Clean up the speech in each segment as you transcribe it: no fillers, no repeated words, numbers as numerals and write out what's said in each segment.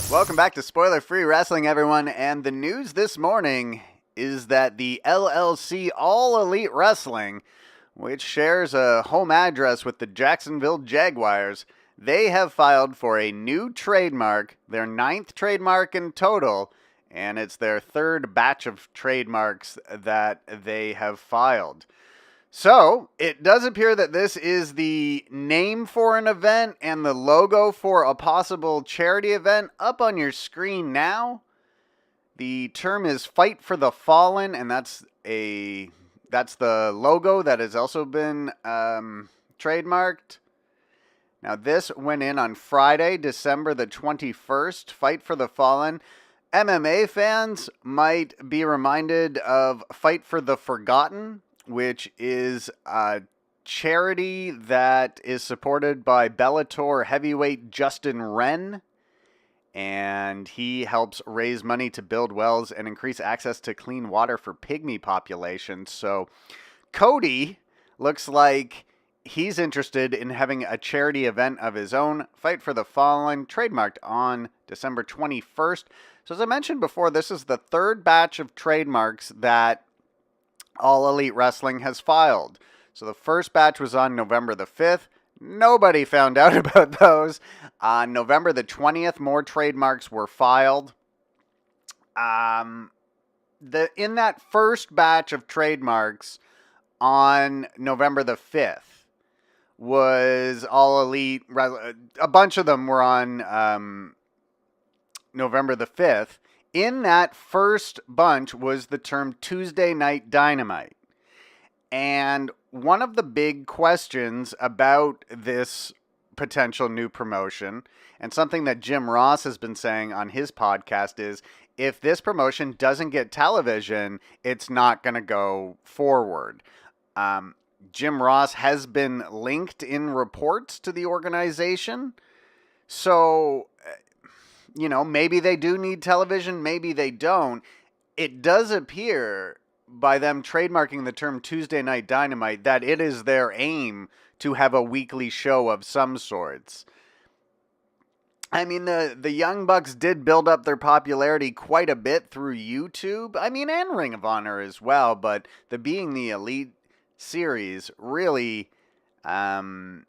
Welcome back to Spoiler Free Wrestling, everyone. And the news this morning is that the LLC All Elite Wrestling, which shares a home address with the Jacksonville Jaguars, they have filed for a new trademark, their 9th trademark in total, and it's their 3rd batch of trademarks that they have filed. So, it does appear that this is the name for an event and the logo for a possible charity event up on your screen now. The term is Fight for the Fallen, and that's the logo that has also been trademarked. Now, this went in on Friday, December the 21st, Fight for the Fallen. MMA fans might be reminded of Fight for the Forgotten, which is a charity that is supported by Bellator heavyweight Justin Wren, and he helps raise money to build wells and increase access to clean water for pygmy populations. So Cody looks like he's interested in having a charity event of his own, Fight for the Fallen, trademarked on December 21st. So as I mentioned before, this is the 3rd batch of trademarks that All Elite Wrestling has filed. So the first batch was on November the 5th. Nobody found out about those. On November the 20th, more trademarks were filed. In that first batch of trademarks on November the 5th was All Elite. A bunch of them were on November the 5th. In that first bunch was the term Tuesday Night Dynamite. And one of the big questions about this potential new promotion, and something that Jim Ross has been saying on his podcast, is if this promotion doesn't get television, it's not going to go forward. Jim Ross has been linked in reports to the organization. So maybe they do need television, maybe they don't. It does appear by them trademarking the term Tuesday Night Dynamite that it is their aim to have a weekly show of some sorts. I mean, the Young Bucks did build up their popularity quite a bit through YouTube. I mean, and Ring of Honor as well, but the Being the Elite series really helped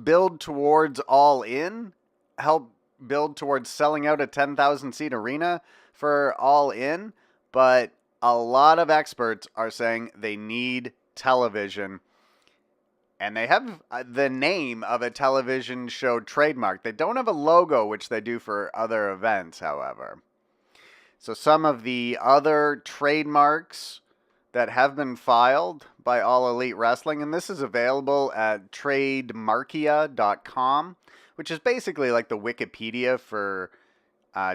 build towards All In, helped build towards selling out a 10,000-seat arena for All In, but a lot of experts are saying they need television, and they have the name of a television show trademark. They don't have a logo, which they do for other events, however. So some of the other trademarks that have been filed by All Elite Wrestling, and this is available at trademarkia.com, which is basically like the Wikipedia for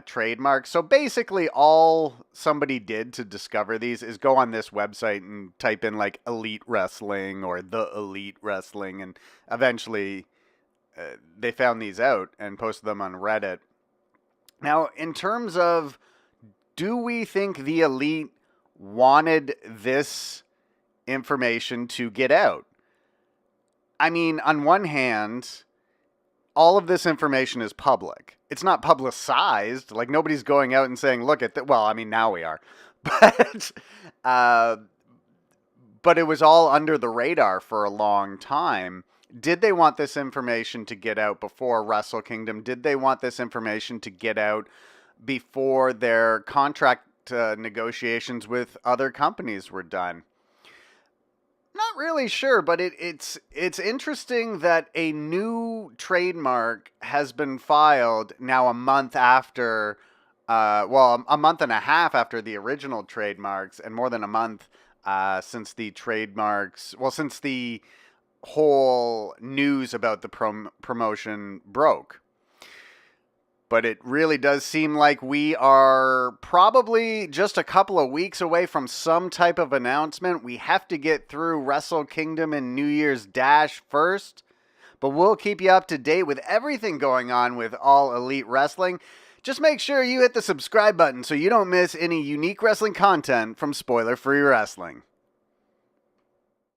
trademarks. So basically all somebody did to discover these is go on this website and type in like Elite Wrestling or The Elite Wrestling, and eventually they found these out and posted them on Reddit. Now, in terms of, do we think the Elite wanted this information to get out? I mean, on one hand, all of this information is public. It's not publicized. Like, nobody's going out and saying, look at that. Well, I mean, now we are. But it was all under the radar for a long time. Did they want this information to get out before Wrestle Kingdom? Did they want this information to get out before their contract negotiations with other companies were done? Not really sure, but it's interesting that a new trademark has been filed now a month after, a month and a half after the original trademarks, and more than a month since the trademarks, since the whole news about the promotion broke. But it really does seem like we are probably just a couple of weeks away from some type of announcement. We have to get through Wrestle Kingdom and New Year's Dash first. But we'll keep you up to date with everything going on with All Elite Wrestling. Just make sure you hit the subscribe button so you don't miss any unique wrestling content from Spoiler Free Wrestling.